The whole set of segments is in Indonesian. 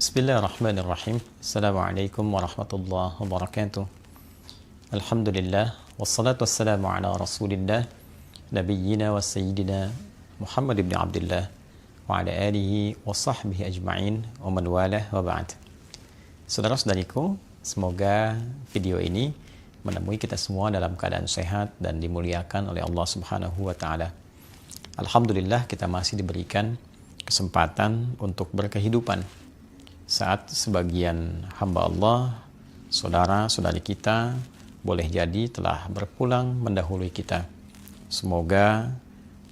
Bismillahirrahmanirrahim. Assalamualaikum warahmatullahi wabarakatuh. Alhamdulillah wassalatu wassalamu ala Rasulillah nabiyyina wa sayyidina Muhammad ibn Abdullah wa ala alihi wa sahbihi ajma'in wa man walah wa ba'd. Saudara-saudariku, semoga video ini menemui kita semua dalam keadaan sehat dan dimuliakan oleh Allah Subhanahu wa taala. Alhamdulillah kita masih diberikan kesempatan untuk berkehidupan. Saat sebagian hamba Allah, saudara-saudari kita, boleh jadi telah berpulang mendahului kita. Semoga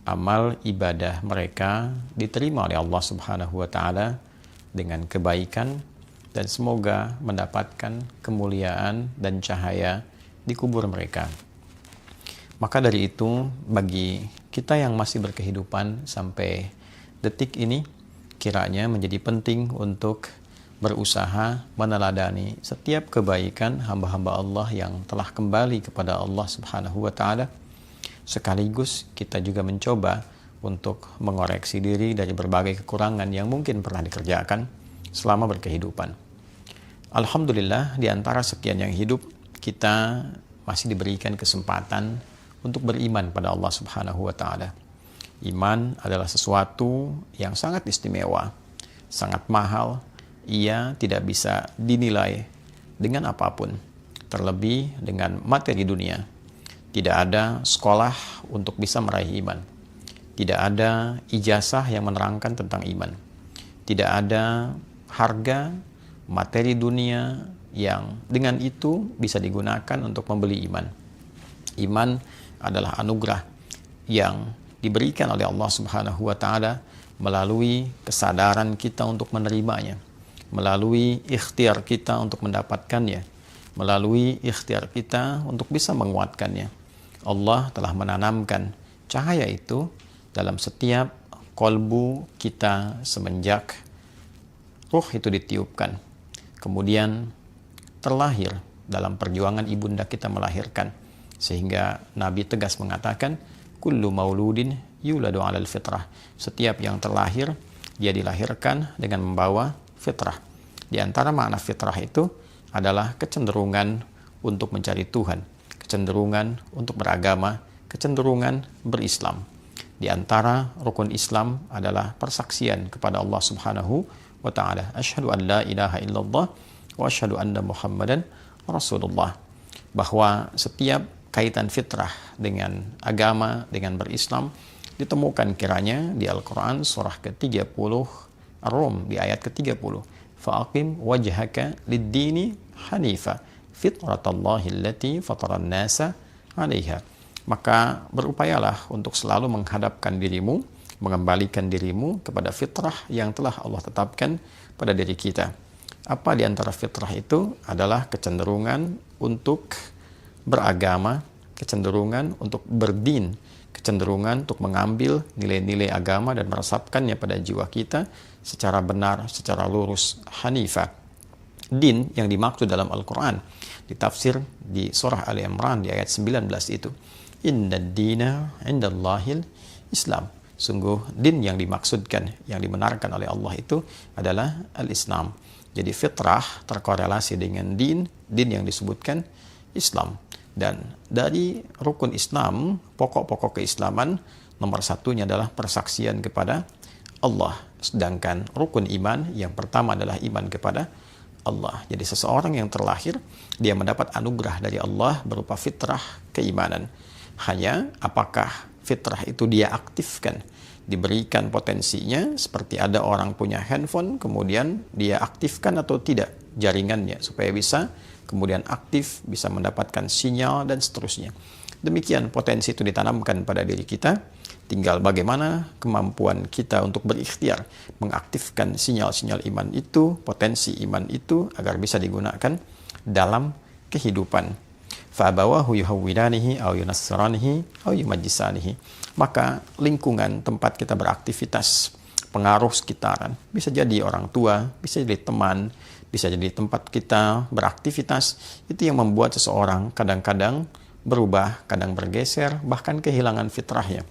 amal ibadah mereka diterima oleh Allah Subhanahu wa taala dengan kebaikan dan semoga mendapatkan kemuliaan dan cahaya di kubur mereka. Maka dari itu, bagi kita yang masih berkehidupan sampai detik ini, kiranya menjadi penting untuk berusaha meneladani setiap kebaikan hamba-hamba Allah yang telah kembali kepada Allah Subhanahu wa taala. Sekaligus kita juga mencoba untuk mengoreksi diri dari berbagai kekurangan yang mungkin pernah dikerjakan selama berkehidupan. Alhamdulillah, di antara sekian yang hidup, kita masih diberikan kesempatan untuk beriman pada Allah Subhanahu wa taala. Iman adalah sesuatu yang sangat istimewa, sangat mahal. Ia tidak bisa dinilai dengan apapun, terlebih dengan materi dunia. Tidak ada sekolah untuk bisa meraih iman. Tidak ada ijazah yang menerangkan tentang iman. Tidak ada harga materi dunia yang dengan itu bisa digunakan untuk membeli iman. Iman adalah anugerah yang diberikan oleh Allah Subhanahu wa taala melalui kesadaran kita untuk menerimanya, melalui ikhtiar kita untuk mendapatkannya, melalui ikhtiar kita untuk bisa menguatkannya. Allah telah menanamkan cahaya itu dalam setiap kolbu kita semenjak ruh itu ditiupkan. Kemudian terlahir dalam perjuangan ibunda kita melahirkan. Sehingga Nabi tegas mengatakan, kullu mauludin yuladu alal fitrah. Setiap yang terlahir, dia dilahirkan dengan membawa fitrah. Di antara makna fitrah itu adalah kecenderungan untuk mencari Tuhan, kecenderungan untuk beragama, kecenderungan berislam. Di antara rukun Islam adalah persaksian kepada Allah Subhanahu wa taala. Asyhadu an la ilaha illallah wa asyhadu anna Muhammadan Rasulullah. Bahwa setiap kaitan fitrah dengan agama, dengan berislam ditemukan kiranya di Al-Quran surah ke-30 Ar-Rum di ayat ke-30. Fa'aqim wajhaka lid-dini hanifa fitratallahi allati fataran nasa 'alaiha. Maka berupayalah untuk selalu menghadapkan dirimu, mengembalikan dirimu kepada fitrah yang telah Allah tetapkan pada diri kita. Apa di antara fitrah itu adalah kecenderungan untuk beragama, kecenderungan untuk berdin, kecenderungan untuk mengambil nilai-nilai agama dan meresapkannya pada jiwa kita secara benar, secara lurus, hanifah. Din yang dimaksud dalam Al-Quran ditafsir di surah Ali Imran di ayat 19 itu, inna dina indallahil Islam. Sungguh din yang dimaksudkan, yang dibenarkan oleh Allah itu adalah al-Islam. Jadi fitrah terkorelasi dengan din yang disebutkan Islam. Dan dari rukun Islam, pokok-pokok keislaman, nomor satunya adalah persaksian kepada Allah. Sedangkan rukun iman yang pertama adalah iman kepada Allah. Jadi seseorang yang terlahir, dia mendapat anugerah dari Allah berupa fitrah keimanan. Hanya apakah fitrah itu dia aktifkan, diberikan potensinya, seperti ada orang punya handphone, kemudian dia aktifkan atau tidak jaringannya, supaya bisa kemudian aktif, bisa mendapatkan sinyal dan seterusnya. Demikian potensi itu ditanamkan pada diri kita, tinggal bagaimana kemampuan kita untuk berikhtiar mengaktifkan sinyal-sinyal iman itu, potensi iman itu agar bisa digunakan dalam kehidupan. Fa'abawahu yuhawwidanihi aw yunassiranihi aw yumajjisanihi. Maka lingkungan tempat kita beraktivitas, pengaruh sekitaran, bisa jadi orang tua, bisa jadi teman, bisa jadi tempat kita beraktivitas, itu yang membuat seseorang kadang-kadang berubah, kadang bergeser, bahkan kehilangan fitrahnya.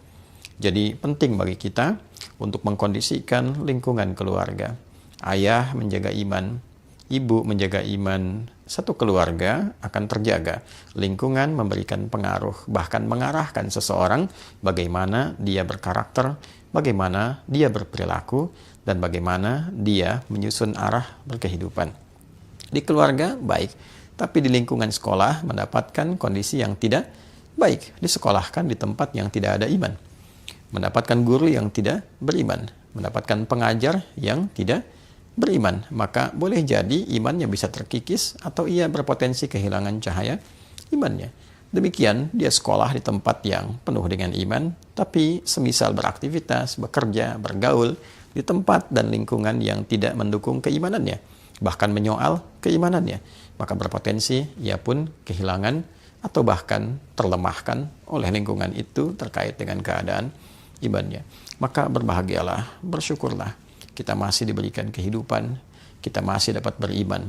Jadi penting bagi kita untuk mengkondisikan lingkungan keluarga Ayah menjaga iman, ibu menjaga iman, satu keluarga akan terjaga. Lingkungan memberikan pengaruh, bahkan mengarahkan seseorang bagaimana dia berkarakter, bagaimana dia berperilaku, dan bagaimana dia menyusun arah berkehidupan. Di keluarga baik, tapi di lingkungan sekolah mendapatkan kondisi yang tidak baik. Disekolahkan di tempat yang tidak ada iman. Mendapatkan guru yang tidak beriman. Mendapatkan pengajar yang tidak beriman. Maka boleh jadi imannya bisa terkikis atau ia berpotensi kehilangan cahaya imannya. Demikian dia sekolah di tempat yang penuh dengan iman, tapi semisal beraktivitas, bekerja, bergaul di tempat dan lingkungan yang tidak mendukung keimanannya, bahkan menyoal keimanannya, maka berpotensi ia pun kehilangan atau bahkan terlemahkan oleh lingkungan itu terkait dengan keadaan imannya. Maka berbahagialah, bersyukurlah, kita masih diberikan kehidupan, kita masih dapat beriman.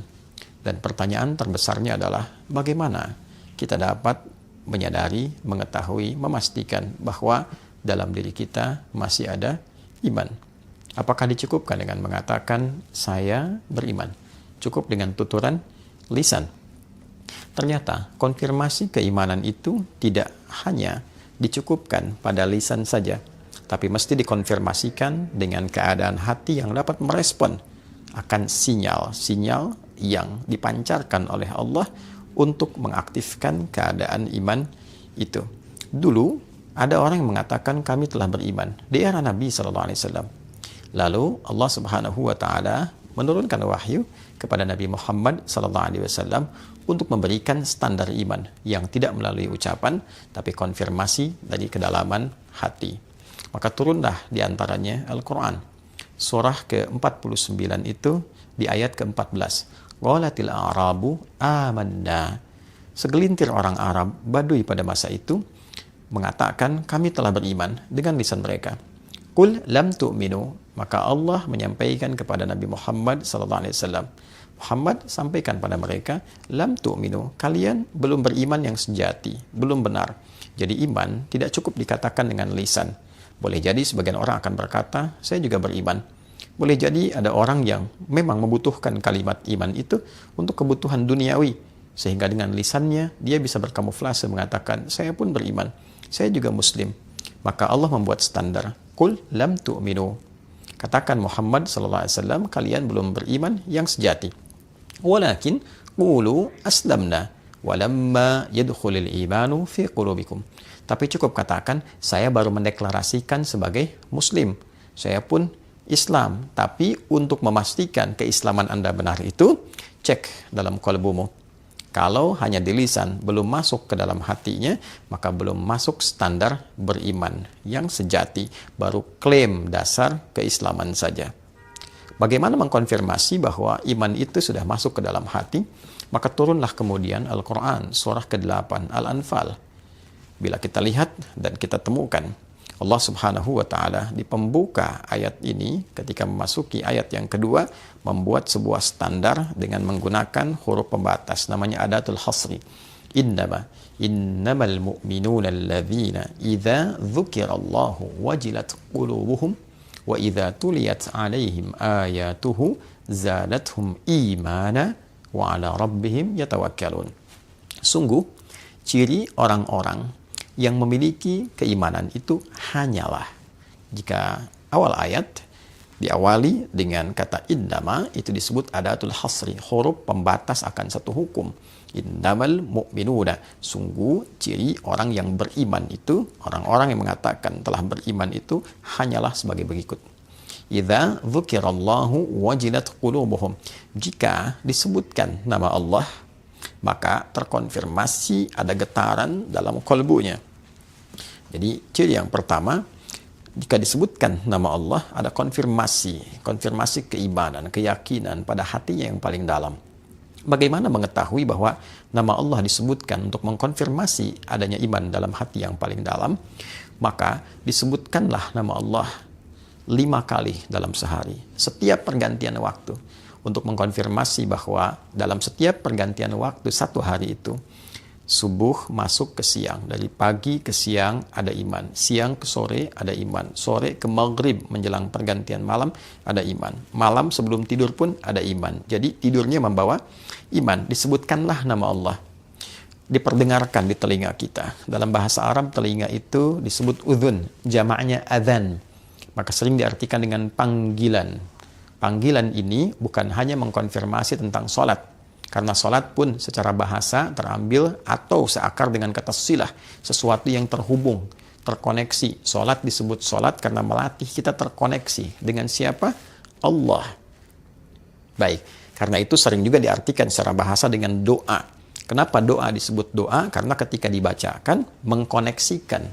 Dan pertanyaan terbesarnya adalah bagaimana kita dapat menyadari, mengetahui, memastikan bahwa dalam diri kita masih ada iman. Apakah dicukupkan dengan mengatakan saya beriman? Cukup dengan tuturan lisan? Ternyata konfirmasi keimanan itu tidak hanya dicukupkan pada lisan saja, tapi mesti dikonfirmasikan dengan keadaan hati yang dapat merespon akan sinyal-sinyal yang dipancarkan oleh Allah untuk mengaktifkan keadaan iman itu. Dulu ada orang yang mengatakan kami telah beriman di era Nabi SAW. Lalu Allah Subhanahu wa Ta'ala menurunkan wahyu kepada Nabi Muhammad SAW untuk memberikan standar iman yang tidak melalui ucapan, tapi konfirmasi dari kedalaman hati. Maka turunlah diantaranya Al-Quran. Surah ke-49 itu di ayat ke-14. Qalatil a'rabu amanna. Segelintir orang Arab, Baduy pada masa itu, mengatakan kami telah beriman dengan lisan mereka. Qul lam tu'minu. Maka Allah menyampaikan kepada Nabi Muhammad SAW. Muhammad sampaikan pada mereka, lam tu'minu. Kalian belum beriman yang sejati, belum benar. Jadi iman tidak cukup dikatakan dengan lisan. Boleh jadi sebagian orang akan berkata, saya juga beriman. Boleh jadi ada orang yang memang membutuhkan kalimat iman itu untuk kebutuhan duniawi. Sehingga dengan lisannya dia bisa berkamuflase mengatakan, saya pun beriman, saya juga muslim. Maka Allah membuat standar, Qul lam tu'minu. Katakan Muhammad SAW, kalian belum beriman yang sejati. Walakin qulu aslamna walamma yadkhulul imanu fi qulubikum. Tapi cukup katakan, saya baru mendeklarasikan sebagai muslim. Saya pun Islam. Tapi untuk memastikan keislaman Anda benar itu, cek dalam qalbumu. Kalau hanya di lisan, belum masuk ke dalam hatinya, maka belum masuk standar beriman yang sejati. Baru klaim dasar keislaman saja. Bagaimana mengkonfirmasi bahwa iman itu sudah masuk ke dalam hati? Maka turunlah kemudian Al-Quran, surah ke-8, Al-Anfal. Bila kita lihat dan kita temukan, Allah Subhanahu wa Ta'ala di pembuka ayat ini, ketika memasuki ayat yang kedua, membuat sebuah standar dengan menggunakan huruf pembatas, namanya adatul hasri. Innamal mu'minuna alladzina idza dzukirallahu wajilat qulubuhum wa idza tuliyat alaihim ayatuhu zadatuhum imana wa ala rabbihim yatawakkalun. Sungguh, ciri orang-orang yang memiliki keimanan itu hanyalah jika awal ayat diawali dengan kata innama, itu disebut adatul hasri, huruf pembatas akan satu hukum. Innamal mu'minuna, sungguh ciri orang yang beriman itu, orang-orang yang mengatakan telah beriman itu hanyalah sebagai berikut. Idza dzukirallahu wajilat qulubuhum, jika disebutkan nama Allah maka terkonfirmasi ada getaran dalam kolbunya. Jadi ciri yang pertama, jika disebutkan nama Allah ada konfirmasi keimanan, keyakinan pada hatinya yang paling dalam. Bagaimana mengetahui bahwa nama Allah disebutkan untuk mengkonfirmasi adanya iman dalam hati yang paling dalam? Maka disebutkanlah nama Allah 5 kali dalam sehari, setiap pergantian waktu, untuk mengkonfirmasi bahwa dalam setiap pergantian waktu satu hari itu, Subuh masuk ke siang, dari pagi ke siang ada iman, siang ke sore ada iman, sore ke maghrib menjelang pergantian malam ada iman, malam sebelum tidur pun ada iman. Jadi tidurnya membawa iman. Disebutkanlah nama Allah, diperdengarkan di telinga kita. Dalam bahasa Arab telinga itu disebut udhun, jamaknya adhan, maka sering diartikan dengan panggilan. Panggilan ini bukan hanya mengkonfirmasi tentang sholat, karena sholat pun secara bahasa terambil atau seakar dengan kata silah, sesuatu yang terhubung, terkoneksi. Sholat disebut sholat karena melatih kita terkoneksi. Dengan siapa? Allah. Baik, karena itu sering juga diartikan secara bahasa dengan doa. Kenapa doa disebut doa? Karena ketika dibacakan, mengkoneksikan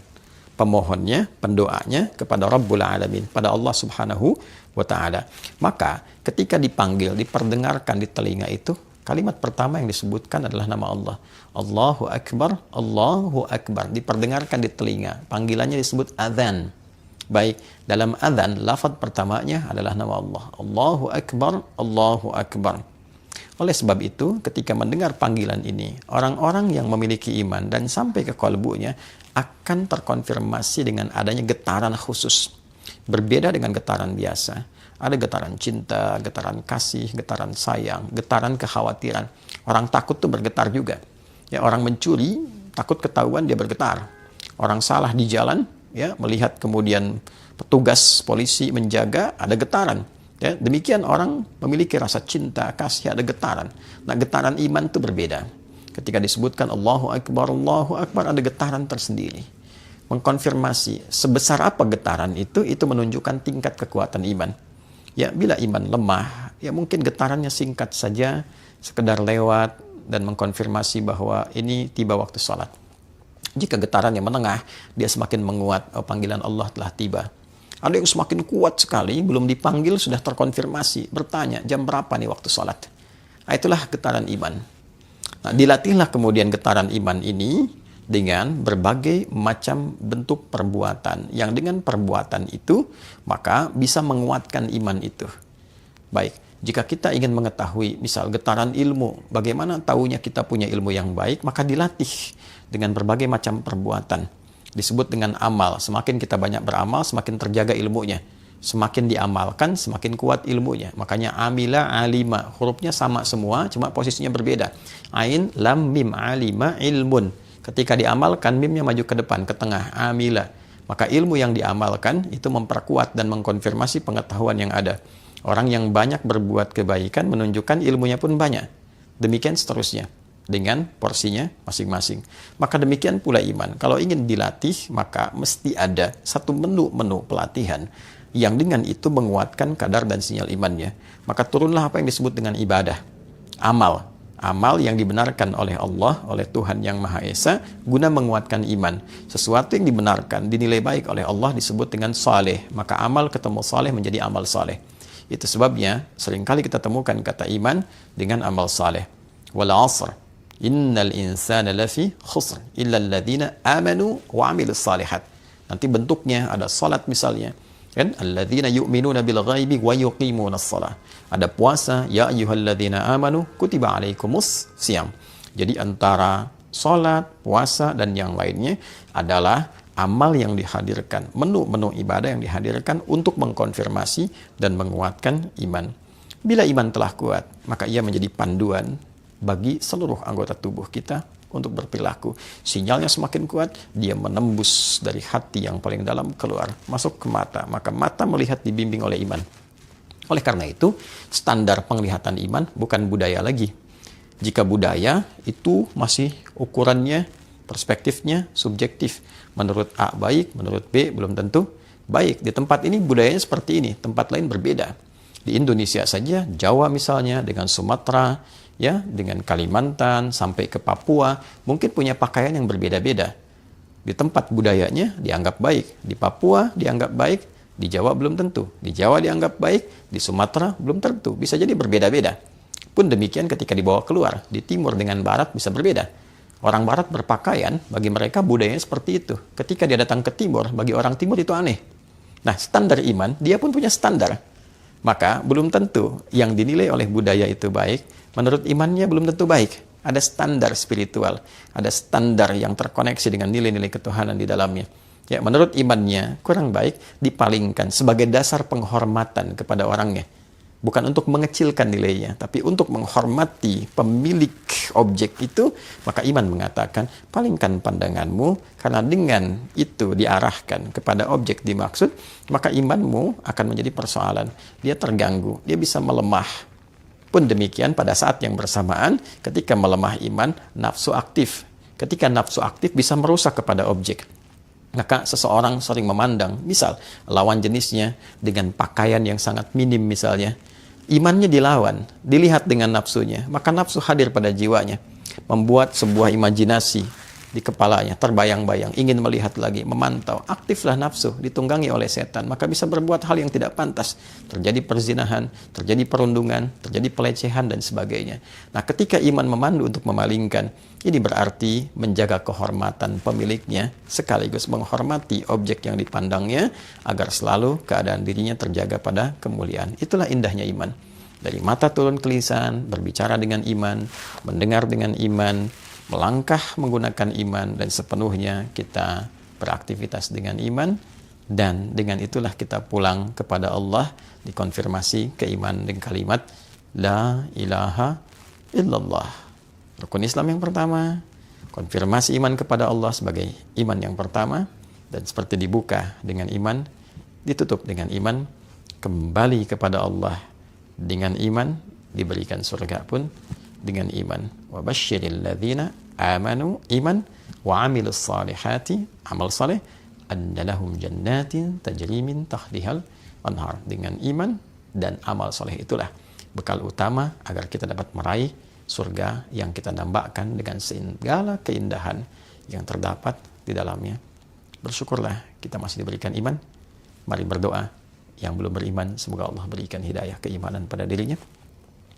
pemohonnya, pendoanya kepada Rabbul Alamin, pada Allah Subhanahu wa Ta'ala. Maka ketika dipanggil, diperdengarkan di telinga itu, kalimat pertama yang disebutkan adalah nama Allah. Allahu Akbar, Allahu Akbar. Diperdengarkan di telinga. Panggilannya disebut adzan. Baik, dalam adzan, lafaz pertamanya adalah nama Allah. Allahu Akbar, Allahu Akbar. Oleh sebab itu, ketika mendengar panggilan ini, orang-orang yang memiliki iman dan sampai ke kalbunya akan terkonfirmasi dengan adanya getaran khusus. Berbeda dengan getaran biasa. Ada getaran cinta, getaran kasih, getaran sayang, getaran kekhawatiran. Orang takut tuh bergetar juga. Ya, orang mencuri, takut ketahuan dia bergetar. Orang salah di jalan, ya, melihat kemudian petugas polisi menjaga, ada getaran. Ya, demikian orang memiliki rasa cinta, kasih, ada getaran. Nah, getaran iman itu berbeda. Ketika disebutkan Allahu Akbar, ada getaran tersendiri. Mengkonfirmasi sebesar apa getaran itu menunjukkan tingkat kekuatan iman. Ya, bila iman lemah, ya mungkin getarannya singkat saja, sekedar lewat dan mengkonfirmasi bahwa ini tiba waktu sholat. Jika getarannya menengah, dia semakin menguat, oh, panggilan Allah telah tiba. Ada yang semakin kuat sekali, belum dipanggil sudah terkonfirmasi, bertanya jam berapa nih waktu sholat. Nah, itulah getaran iman. Nah, dilatihlah kemudian getaran iman ini dengan berbagai macam bentuk perbuatan, yang dengan perbuatan itu maka bisa menguatkan iman itu. Baik, jika kita ingin mengetahui misal getaran ilmu, bagaimana tahunya kita punya ilmu yang baik, maka dilatih dengan berbagai macam perbuatan. Disebut dengan amal. Semakin kita banyak beramal, semakin terjaga ilmunya. Semakin diamalkan, semakin kuat ilmunya. Makanya amila, alima, hurufnya sama semua, cuma posisinya berbeda. Ain, lam, mim, alima, ilmun. Ketika diamalkan, mimnya maju ke depan, ke tengah, amila. Maka ilmu yang diamalkan itu memperkuat dan mengkonfirmasi pengetahuan yang ada. Orang yang banyak berbuat kebaikan menunjukkan ilmunya pun banyak. Demikian seterusnya, dengan porsinya masing-masing. Maka demikian pula iman. Kalau ingin dilatih, maka mesti ada satu menu pelatihan yang dengan itu menguatkan kadar dan sinyal imannya. Maka turunlah apa yang disebut dengan ibadah, amal. Amal yang dibenarkan oleh Allah, oleh Tuhan Yang Maha Esa, guna menguatkan iman. Sesuatu yang dibenarkan, dinilai baik oleh Allah disebut dengan saleh. Maka amal ketemu saleh menjadi amal saleh. Itu sebabnya seringkali kita temukan kata iman dengan amal saleh. Wal 'asr, innal insana lafi khusr, illa alladhina amanu wa 'amilus salihat. Nanti bentuknya ada salat misalnya. Kan alladzina yu'minuna bil ghaibi wa yuqimunas shalah. Ada puasa, ya ayyuhalladzina amanu kutiba alaikumus syiyam. Jadi antara salat, puasa dan yang lainnya adalah amal yang dihadirkan, menu-menu ibadah yang dihadirkan untuk mengkonfirmasi dan menguatkan iman. Bila iman telah kuat, maka ia menjadi panduan bagi seluruh anggota tubuh kita untuk berperilaku. Sinyalnya semakin kuat, dia menembus dari hati yang paling dalam keluar, masuk ke mata. Maka mata melihat dibimbing oleh iman. Oleh karena itu, standar penglihatan iman bukan budaya lagi. Jika budaya itu masih ukurannya, perspektifnya subjektif. Menurut A baik, menurut B belum tentu baik. Di tempat ini budayanya seperti ini, tempat lain berbeda. Di Indonesia saja, Jawa misalnya dengan Sumatera, ya, dengan Kalimantan sampai ke Papua, mungkin punya pakaian yang berbeda-beda. Di tempat budayanya dianggap baik, di Papua dianggap baik, di Jawa belum tentu. Di Jawa dianggap baik, di Sumatera belum tentu. Bisa jadi berbeda-beda. Pun demikian ketika dibawa keluar, di timur dengan barat bisa berbeda. Orang barat berpakaian, bagi mereka budayanya seperti itu. Ketika dia datang ke timur, bagi orang timur itu aneh. Nah, standar iman, dia pun punya standar. Maka belum tentu yang dinilai oleh budaya itu baik, menurut imannya belum tentu baik. Ada standar spiritual, ada standar yang terkoneksi dengan nilai-nilai ketuhanan di dalamnya. Ya, menurut imannya kurang baik dipalingkan sebagai dasar penghormatan kepada orangnya. Bukan untuk mengecilkan nilainya, tapi untuk menghormati pemilik objek itu, maka iman mengatakan, palingkan pandanganmu, karena dengan itu diarahkan kepada objek dimaksud, maka imanmu akan menjadi persoalan. Dia terganggu, dia bisa melemah. Pun demikian pada saat yang bersamaan, ketika melemah iman, nafsu aktif. Ketika nafsu aktif bisa merusak kepada objek. Maka seseorang sering memandang, misal lawan jenisnya dengan pakaian yang sangat minim misalnya, imannya dilawan, dilihat dengan nafsunya, maka nafsu hadir pada jiwanya, membuat sebuah imajinasi di kepalanya, terbayang-bayang, ingin melihat lagi, memantau, aktiflah nafsu, ditunggangi oleh setan, maka bisa berbuat hal yang tidak pantas, terjadi perzinahan, terjadi perundungan, terjadi pelecehan, dan sebagainya. Nah, ketika iman memandu untuk memalingkan, ini berarti menjaga kehormatan pemiliknya, sekaligus menghormati objek yang dipandangnya, agar selalu keadaan dirinya terjaga pada kemuliaan. Itulah indahnya iman. Dari mata turun ke lisan, berbicara dengan iman, mendengar dengan iman, melangkah menggunakan iman, dan sepenuhnya kita beraktivitas dengan iman, dan dengan itulah kita pulang kepada Allah, dikonfirmasi keimanan dengan kalimat La ilaha illallah. Rukun Islam yang pertama, konfirmasi iman kepada Allah sebagai iman yang pertama, dan seperti dibuka dengan iman, ditutup dengan iman, kembali kepada Allah dengan iman, diberikan surga pun dengan iman. Wa basyiril ladzina amanu iman wa amilus salihati amal saleh anna lahum jannatin tajri min tahtihal anhar. Dengan iman dan amal saleh itulah bekal utama agar kita dapat meraih surga yang kita dambakan dengan segala keindahan yang terdapat di dalamnya. Bersyukurlah kita masih diberikan iman. Mari berdoa. Yang belum beriman, semoga Allah berikan hidayah keimanan pada dirinya.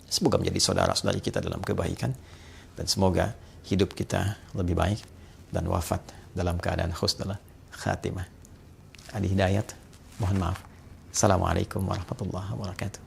Semoga menjadi saudara-saudari kita dalam kebaikan, dan semoga hidup kita lebih baik dan wafat dalam keadaan husnul khatimah. Adi Hidayat, mohon maaf. Assalamualaikum warahmatullahi wabarakatuh.